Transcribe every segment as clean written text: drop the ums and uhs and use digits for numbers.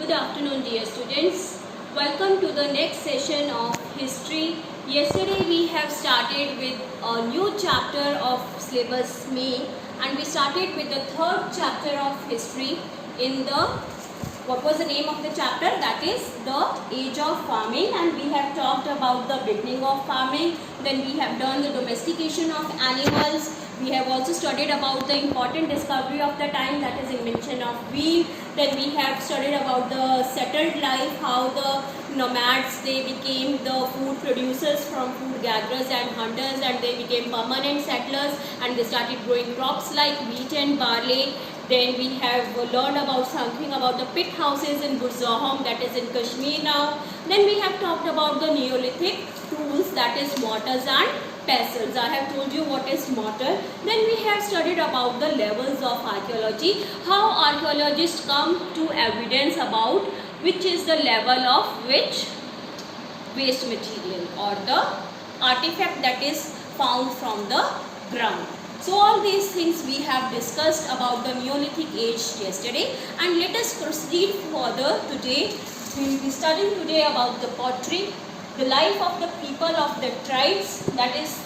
Good afternoon, dear students. Welcome to the next session of history. Yesterday we have started with a new chapter of syllabus main, and we started with the third chapter of history in the, what was the name of the chapter? That is the age of farming, and we have talked about the beginning of farming. Then we have done the domestication of animals. We have also studied about the important discovery of the time, that is invention of wheel. Then we have studied about the settled life, how the nomads, they became the food producers from food gatherers and hunters, and they became permanent settlers, and they started growing crops like wheat and barley. Then we have learned about something about the pit houses in Burzahom, that is in Kashmir now. Then we have talked about the Neolithic tools, that is mortars and pestles. I have told you what is mortar. Then we have studied about the levels of archaeology, how archaeologists come to evidence about which is the level of which waste material or the artifact that is found from the ground. So all these things we have discussed about the Neolithic age yesterday, and let us proceed further today. We will be studying today about the pottery, the life of the people of the tribes, that is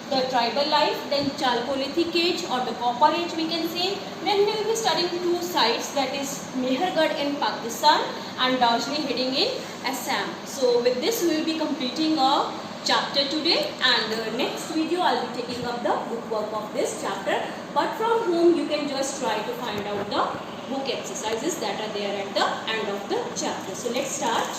the tribal life, then Chalcolithic age or the copper age we can say. Then we will be studying two sites, that is Mehergarh in Pakistan and Darjeeling heading in Assam. So with this we will be completing a chapter today, and next video I will be taking up the bookwork of this chapter, but from whom you can just try to find out the book exercises that are there at the end of the chapter. So let's start.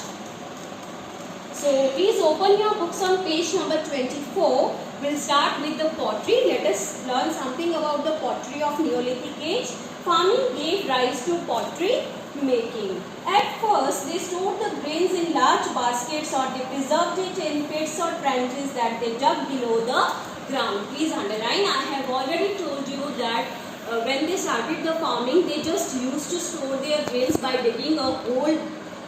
So please open your books on page number 24. We'll start with the pottery. Let us learn something about the pottery of Neolithic age. Farming gave rise to pottery making. At first, they stored the grains in large baskets, or they preserved it in pits or trenches that they dug below the ground. Please underline, I have already told you that when they started the farming, they just used to store their grains by digging a hole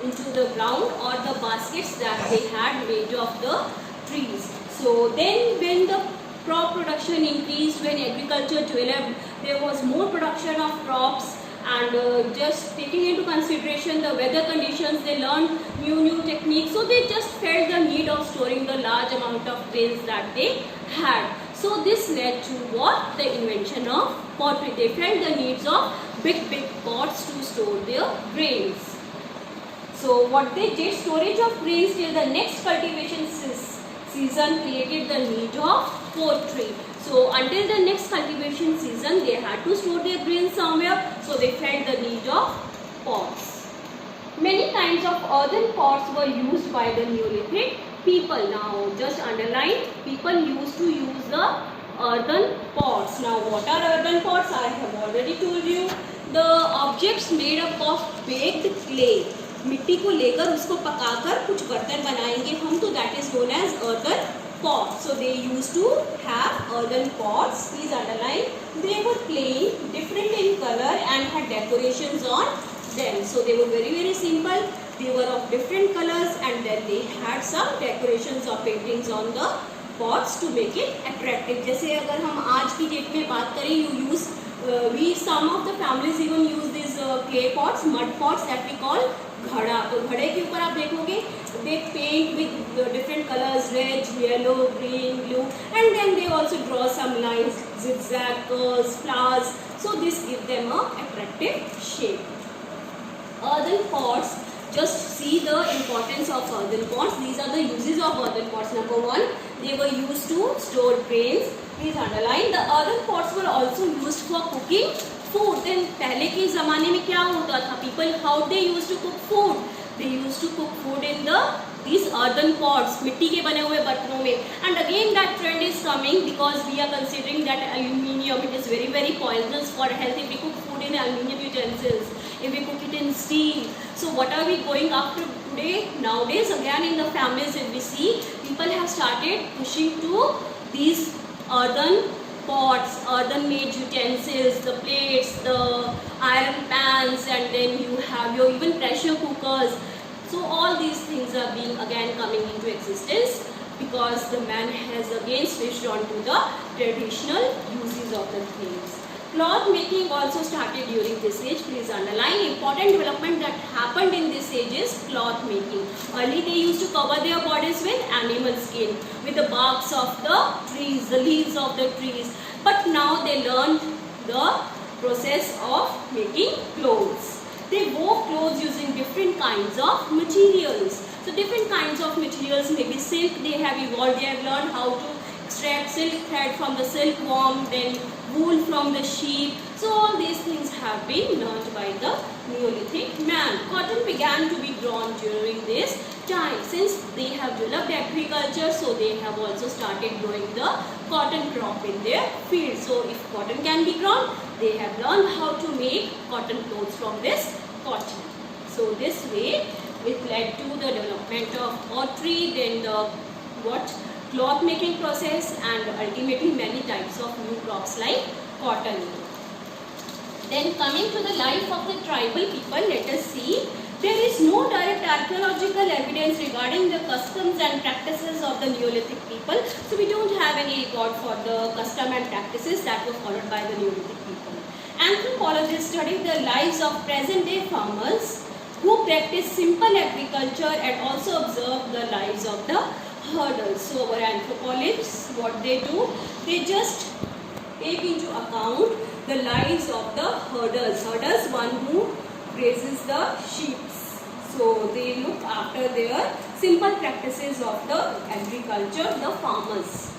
into the ground or the baskets that they had made of the trees. So then when the crop production increased, when agriculture developed, there was more production of crops, and just taking into consideration the weather conditions, they learned new techniques. So they just felt the need of storing the large amount of grains that they had. So this led to what? The invention of pottery. They felt the needs of big pots to store their grains. So what they did, storage of grains till the next cultivation season created the need of pottery. So until the next cultivation season, they had to store their grains somewhere, so they felt the need of pots. Many kinds of earthen pots were used by the Neolithic people. Now just underline, people used to use the earthen pots. Now what are earthen pots? I have already told you. The objects made up of baked clay. मिट्टी को लेकर उसको पकाकर कुछ बर्तन बनाएंगे हम, तो that is known as earthen pot. So they used to have earthen pots. Please underline. They were plain, different in color, and had decorations on them. So they were very simple. They were of different colors, and then they had some decorations or paintings on the pots to make it attractive. जैसे अगर हम आज की date में बात करें, you use some of the families even use these clay pots, mud pots that we call घड़ा. तो घड़े के ऊपर आप देखोगे they paint with different colors, red, yellow, green, blue, and then they also draw some lines, zigzag curves, flowers. So this gives them a attractive shape. Earthen pots, just see the importance of earthen pots. These are the uses of earthen pots. Number one, they were used to store grains. Please underline. The earthen pots were also used for cooking food. Then पहले के ज़माने में क्या होता था? People, how they used to cook food? They used to cook food in these earthen pots, मिट्टी के बने हुए बर्तनों में. And again that trend is coming because we are considering that aluminium, it is very poisonous for health if we cook food in aluminium utensils, if we cook it in steel. So what are we going after today? Nowadays again in the families, if we see, people have started pushing to these earthen pots, earthen made utensils, the plates, the iron pans, and then you have your even pressure cookers. So all these things are being again coming into existence because the man has again switched on to the traditional uses of the things. Cloth making also started during this age. Please underline important development that happened in this stage is cloth making. Early they used to cover their bodies with animal skin, with the barks of the trees, the leaves of the trees. But now they learned the process of making clothes. They wove clothes using different kinds of materials. So different kinds of materials, maybe silk, they have evolved, they have learned how to extract silk thread from the silkworm, then wool from the sheep. So all these things have been learned by the Neolithic man. Cotton began to be grown during this time. Since they have developed agriculture, so they have also started growing the cotton crop in their field. So if cotton can be grown, they have learned how to make cotton clothes from this cotton. So this way it led to the development of pottery, then the cloth making process, and ultimately many types of new crops like cotton. Then coming to the life of the tribal people, let us see. There is no direct archaeological evidence regarding the customs and practices of the Neolithic people. So we don't have any record for the custom and practices that were followed by the Neolithic people. Anthropologists study the lives of present day farmers who practice simple agriculture and also observe the lives of the herders. So our anthropologists, what they do, they just take into account the lives of the herders. Herders, one who raises the sheep. So they look after their simple practices of the agriculture, the farmers.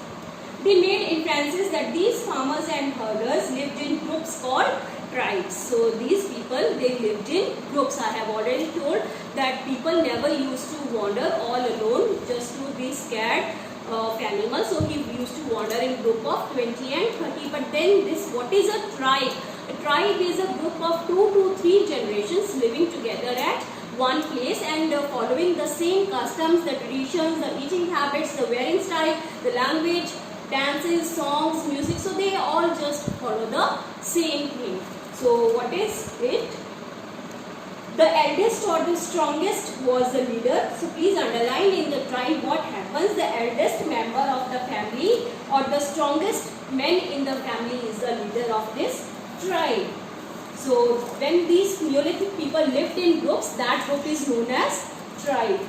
They made inferences that these farmers and herders lived in groups called tribes. So these people, they lived in groups. I have already told that people never used to wander all alone just to be scared of animals. So he used to wander in group of 20 and 30. But then this, what is a tribe? A tribe is a group of 2 to 3 generations living together at one place and following the same customs, the traditions, the eating habits, the wearing style, the language, dances, songs, music. So they all just follow the same thing. So what is it? The eldest or the strongest was the leader. So please underline in the tribe what happens. The eldest member of the family or the strongest man in the family is the leader of this tribe. So when these Neolithic people lived in groups, that group is known as tribe.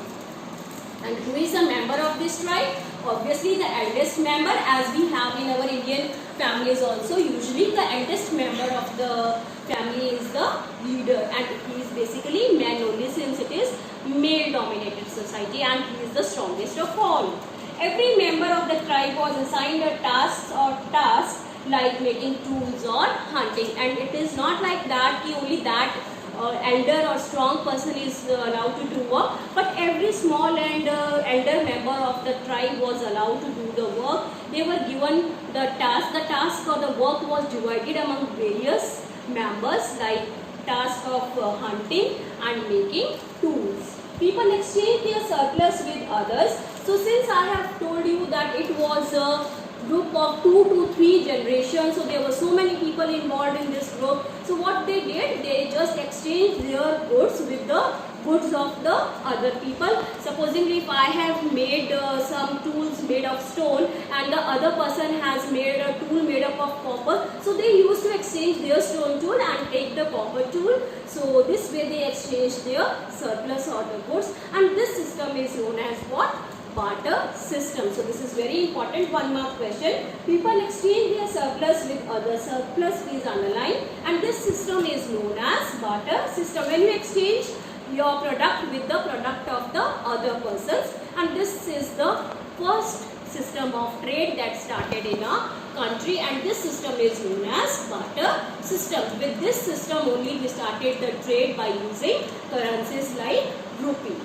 And who is a member of this tribe? Obviously the eldest member, as we have in our Indian families also. Usually the eldest member of the family is the leader, and he is basically man only, since it is male dominated society, and he is the strongest of all. Every member of the tribe was assigned a task like making tools or hunting, and it is not like that only that elder or strong person is allowed to do work, but every small and elder member of the tribe was allowed to do the work. They were given the task or the work was divided among various members, like task of hunting and making tools. People exchanged their surplus with others. So since I have told you that it was a group of 2 to 3 generations, so there were so many people involved in this group. So what they did, they just exchanged their goods with the goods of the other people. Supposingly if I have made some tools made of stone and the other person has made a tool made up of copper, so they used to exchange their stone tool and take the copper tool. So this way they exchanged their surplus or the goods, and this system is known as what? Barter system. So this is very important 1 mark question. People exchange their surplus with other surplus, please underline, and this system is known as barter system. When you exchange your product with the product of the other persons, and this is the first system of trade that started in a country, and this system is known as barter system. With this system only we started the trade by using currencies like rupee.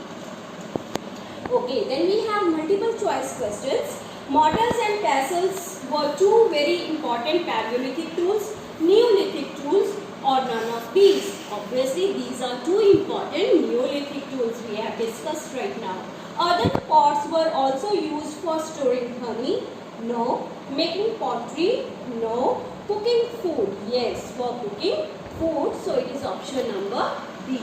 Okay, then we have multiple choice questions. Mortars and pestles were 2 very important Paleolithic tools, Neolithic tools, or none of these. Obviously these are 2 important Neolithic tools we have discussed right now. Earthen pots were also used for storing honey. No. Making pottery. No. Cooking food. Yes, for cooking food. So it is option number B.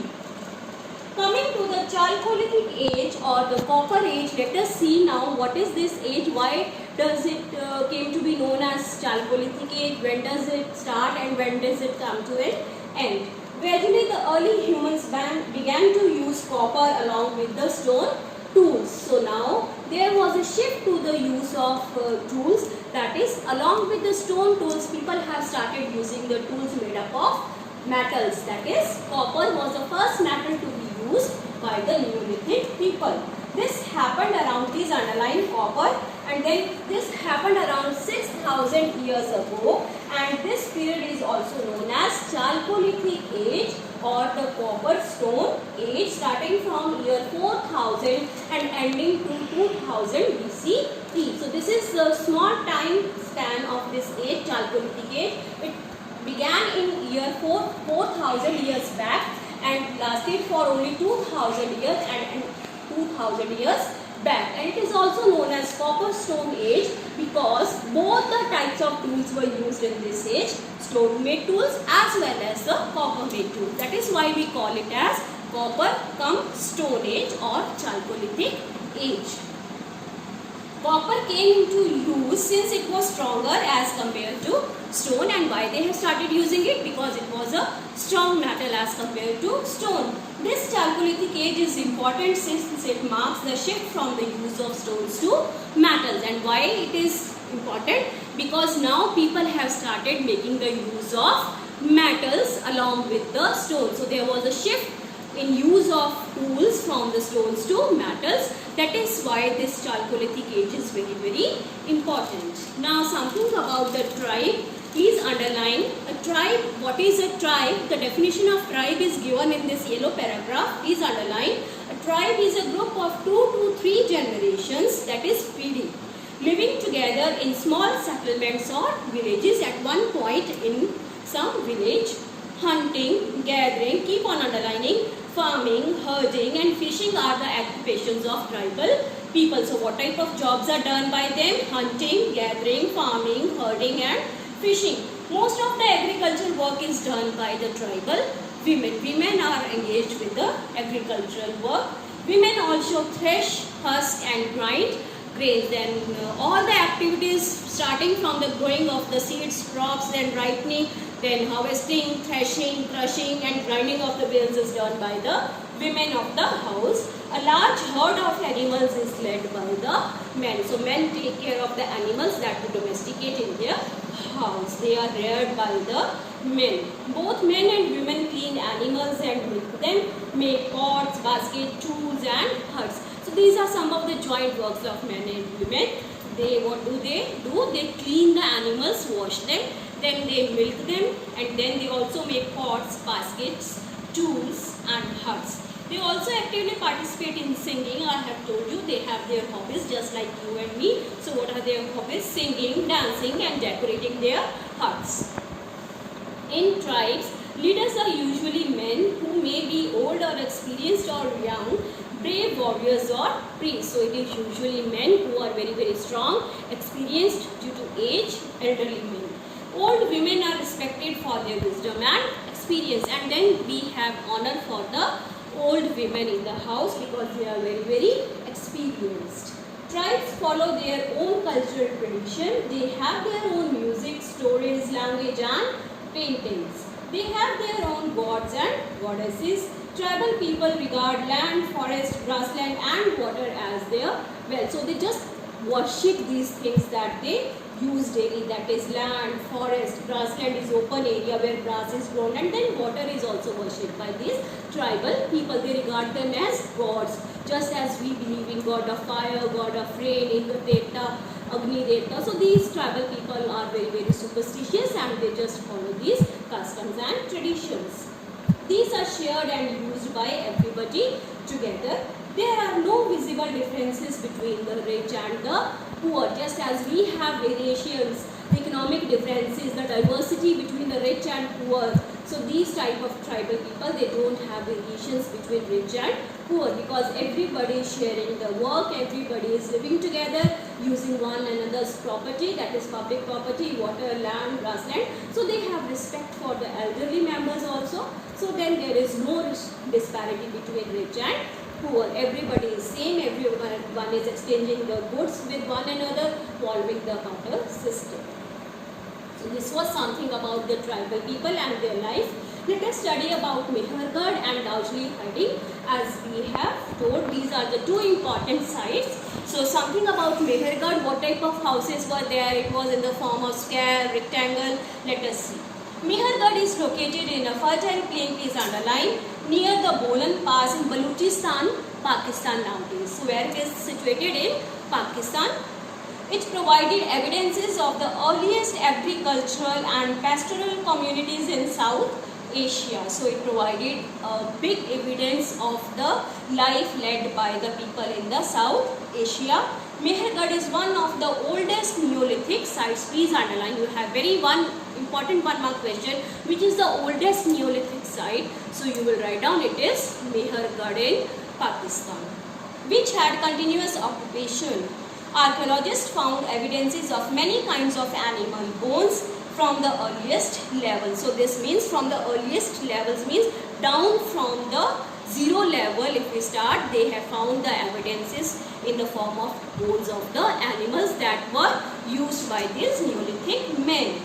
Coming to the Chalcolithic age or the Copper age, let us see now what is this age, why does it came to be known as Chalcolithic age, when does it start and when does it come to an end. Gradually the early humans began to use copper along with the stone tools. So now there was a shift to the use of tools, that is along with the stone tools people have started using the tools made up of metals, that is copper was the first metal to be used by the Neolithic people. This happened around, these underline copper, and then this happened around 6000 years ago, and this period is also known as Chalcolithic age or the copper stone age, starting from year 4000 and ending to 2000 BCE. So this is the small time span of this age, Chalcolithic age. It began in year 4000 years back and lasted for only 2000 years and 2000 years back, and it is also known as copper stone age because both the types of tools were used in this age, stone made tools as well as the copper made tools. That is why we call it as copper cum stone age or Chalcolithic age. Copper came into use since it was stronger as compared to stone, and why they have started using it? Because it was a strong metal as compared to stone. This Chalcolithic age is important since it marks the shift from the use of stones to metals. And why it is important? Because now people have started making the use of metals along with the stones. So there was a shift in use of tools from the stones to metals. That is why this Chalcolithic age is very, very important. Now something about the tribe. Please underline a tribe. What is a tribe? The definition of tribe is given in this yellow paragraph. Please underline. A tribe is a group of 2 to 3 generations, that is PD, living together in small settlements or villages at one point in some village. Hunting, gathering, keep on underlining, farming, herding and fishing are the occupations of tribal people. So what type of jobs are done by them? Hunting, gathering, farming, herding and fishing. Most of the agricultural work is done by the tribal women. Women are engaged with the agricultural work. Women also thresh, husk and grind grains. Then all the activities starting from the growing of the seeds, crops, then ripening, then harvesting, threshing, crushing and grinding of the bales is done by the women of the house. A large herd of animals is led by the men. So men take care of the animals that we domesticate in their house. They are reared by the men. Both men and women clean animals and milk them, make pots, baskets, tools and huts. So these are some of the joint works of men and women. What do? They clean the animals, wash them, then they milk them, and then they also make pots, baskets, tools and huts. They also actively participate in singing. I have told you they have their hobbies just like you and me. So what are their hobbies? Singing, dancing and decorating their huts. In tribes, leaders are usually men who may be old or experienced or young, brave warriors or priests. So it is usually men who are very, very strong, experienced due to age, elderly men. Old women are respected for their wisdom and experience, and then we have honor for the old women in the house because they are very, very experienced. Tribes follow their own cultural tradition. They have their own music, stories, language and paintings. They have their own gods and goddesses. Tribal people regard land, forest, grassland and water as their wealth. So they just worship these things that they use daily, that is land, forest, grassland is open area where grass is grown, and then water is also worshipped by these tribal people. They regard them as gods, just as we believe in god of fire, god of rain, Indra Devta, Agni Devta. So these tribal people are very, very superstitious and they just follow these customs and traditions. These are shared and used by everybody together. There are no visible differences between the rich and the poor, just as we have variations, the economic differences, the diversity between the rich and poor. So these type of tribal people, they don't have variations between rich and poor because everybody is sharing the work, everybody is living together using one another's property, that is public property, water, land, grassland. So they have respect for the elderly members also. So then there is no disparity between rich and poor. Everybody is same, everyone is exchanging the goods with one another, following the barter system. So this was something about the tribal people and their life. Let us study about Mehergarh and Daujli Herding. As we have told, these are the two important sites. So something about Mehergarh, what type of houses were there? It was in the form of square, rectangle. Let us see. Mehergarh is located in a fertile plain, please underline, near the Bolan Pass in Balochistan, Pakistan nowadays. So where it is situated in Pakistan. It provided evidences of the earliest agricultural and pastoral communities in South Asia. So it provided a big evidence of the life led by the people in the South Asia. Mehergarh is one of the oldest Neolithic sites. Please underline, you have one important one-mark question, which is the oldest Neolithic site. So you will write down it is Mehergarh in Pakistan, which had continuous occupation. Archaeologists found evidences of many kinds of animal bones from the earliest level. So this means from the earliest levels means down from the zero level. If we start, they have found the evidences in the form of bones of the animals that were used by these Neolithic men.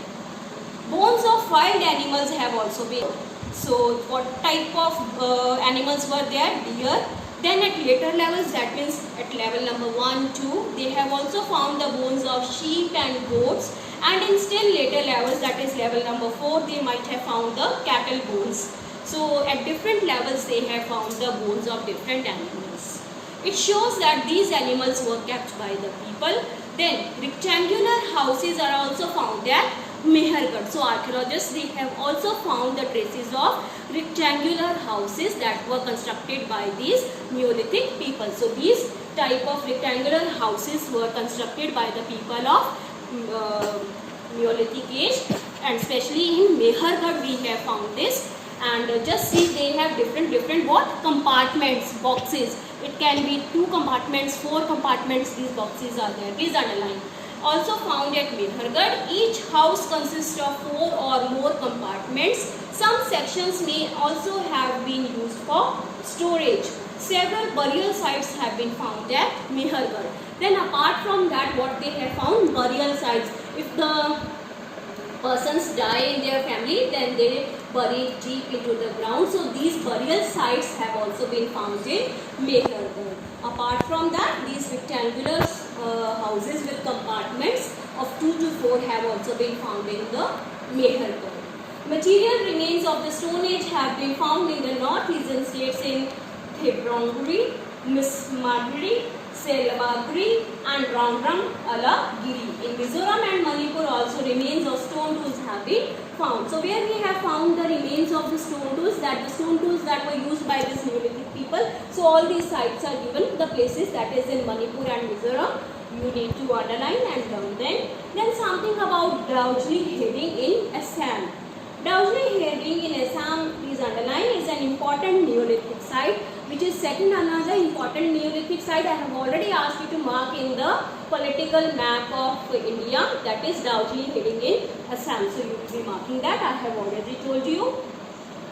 Bones of wild animals have also been. So what type of animals were there? Deer. Then at later levels, that means at level number 1, 2, they have also found the bones of sheep and goats, and in still later levels, that is level number 4, they might have found the cattle bones. So at different levels, they have found the bones of different animals. It shows that these animals were kept by the people. Then rectangular houses are also found at Mehergarh. So archaeologists, they have also found the traces of rectangular houses that were constructed by these Neolithic people. So these type of rectangular houses were constructed by the people of Neolithic age, and especially in Mehergarh we have found this. And just see, they have different what compartments, boxes. It can be 2 compartments, 4 compartments. These boxes are there. Please underline. Also found at Mehergarh, each house consists of 4 or more compartments. Some sections may also have been used for storage. Several burial sites have been found at Mehergarh. Then apart from that, what they have found? Burial sites. If the persons die in their family, then they bury deep into the ground. So these burial sites have also been found in Mehergarh. Apart from that, these rectangular houses with compartments of 2 to 4 have also been found in the Mehergarh. Material remains of the Stone Age have been found in the northeastern states in Thibrongri, Mismagri, Selabagri and Rangram Alagiri. In Mizoram and Manipur also remains of stone tools have been found. So where we have found the remains of the stone tools, that the stone tools that were used by this Neolithic people. So all these sites are given the places, that is in Manipur and Mizoram. You need to underline and learn them. Then something about Daujli Herding in Assam. Daujli Herding in Assam, please underline, is an important Neolithic site which is second another important Neolithic site. I have already asked you to mark in the political map of India, that is Daujli Herding in Assam. So you will be marking that. I have already told you.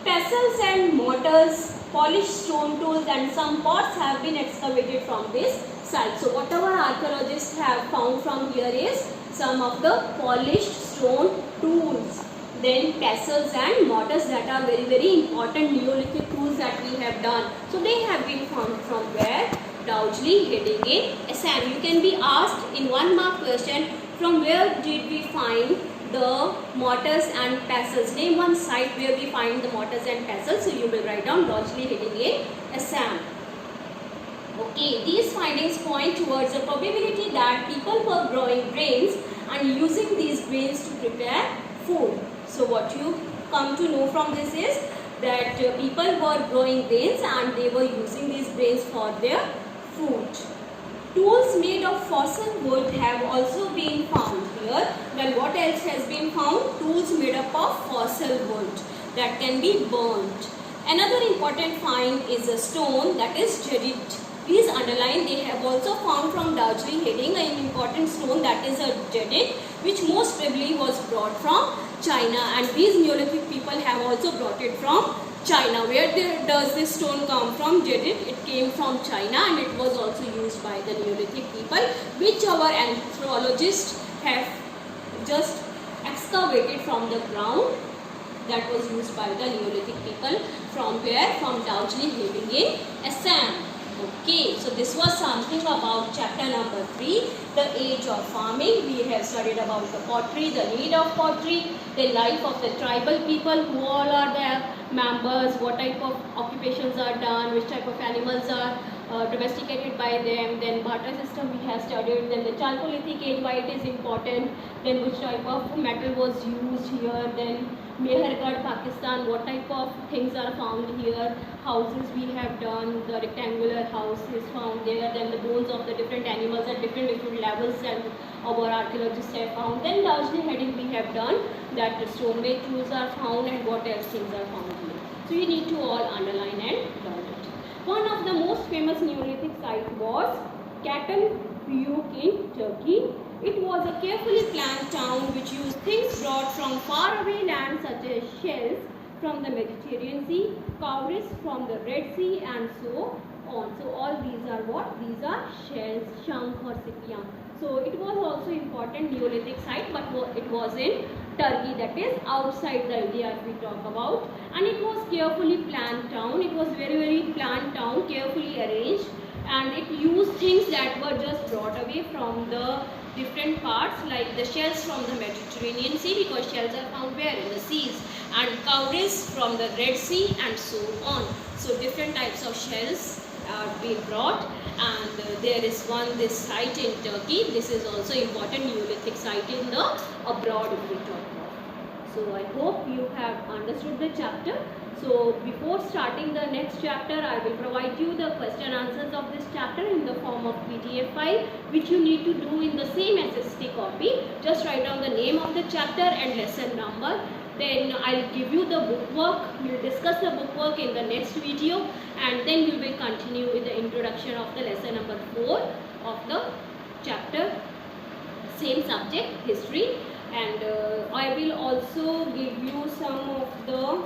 Pestles and mortars, polished stone tools and some pots have been excavated from this site. So whatever archaeologists have found from here is some of the polished stone tools. Then pestles and mortars, that are very important Neolithic tools that we have done. So they have been found from where? Daujli Herding in Assam. You can be asked in 1 mark question, from where did we find the mortars and pestles? Name one site where we find the mortars and pestles. So you will write down Daujli Herding in Assam. Okay, these findings point towards the probability that people were growing grains and using these grains to prepare food. So what you come to know from this is that people were growing grains and they were using these grains for their food. Tools made of fossil wood have also been found here. Then what else has been found? Tools made up of fossil wood that can be burnt. Another important find is a stone, that is jadit. Please underline, they have also found from Daujli Herding an important stone, that is a jadit, which most probably was brought from China, and these Neolithic people have also brought it from China. Where does this stone come from? Jadit. It came from China and it was also used by the Neolithic people, which our anthropologists have just excavated from the ground that was used by the Neolithic people. From where? From Darjeeling, living in Assam. Okay, so this was something about chapter number 3, the age of farming. We have studied about the pottery, the need of pottery, the life of the tribal people, who all are their members, what type of occupations are done, which type of animals are domesticated by them. Then barter system we have studied. Then the Chalcolithic age, why it is important. Then which type of metal was used here. Then Mehergarh, Pakistan, what type of things are found here. Houses we have done, the rectangular house is found there. Then the bones of the different animals at different levels and our archaeologists have found. Then largely heading we have done that the stone-made tools are found and what else things are found here. So you need to all underline and learn it. One of the most famous Neolithic sites was Çatalhöyük in Turkey. It was a carefully planned town which used things brought from faraway lands such as shells from the Mediterranean Sea, cowries from the Red Sea, and so on. So all these are what? These are shells, shank or sikyam. So it was also important Neolithic site, but it was in Turkey, that is outside the India if we talk about. And it was carefully planned town. It was very planned town, carefully arranged, and it used things that were just brought away from the different parts, like the shells from the Mediterranean Sea, because shells are found where? In the seas, and cowries from the Red Sea, and so on. So different types of shells are being brought, and there is this site in Turkey. This is also important Neolithic site in the abroad if we talk about. So I hope you have understood the chapter. So before starting the next chapter, I will provide you the question answers of this chapter in the form of PDF file, which you need to do in the same SST copy. Just write down the name of the chapter and lesson number. Then I'll give you the bookwork. We'll discuss the bookwork in the next video, and then we will continue with the introduction of the lesson number 4 of the chapter, same subject, history. And I will also give you some of the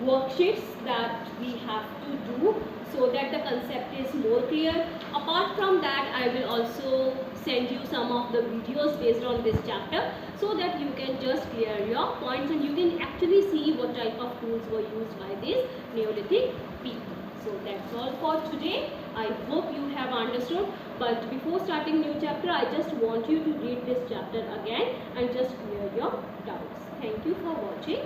worksheets that we have to do so that the concept is more clear. Apart from that, I will also send you some of the videos based on this chapter so that you can just clear your points and you can actually see what type of tools were used by these Neolithic people. So that's all for today. I hope you have understood. But before starting new chapter, I just want you to read this chapter again and just clear your doubts. Thank you for watching.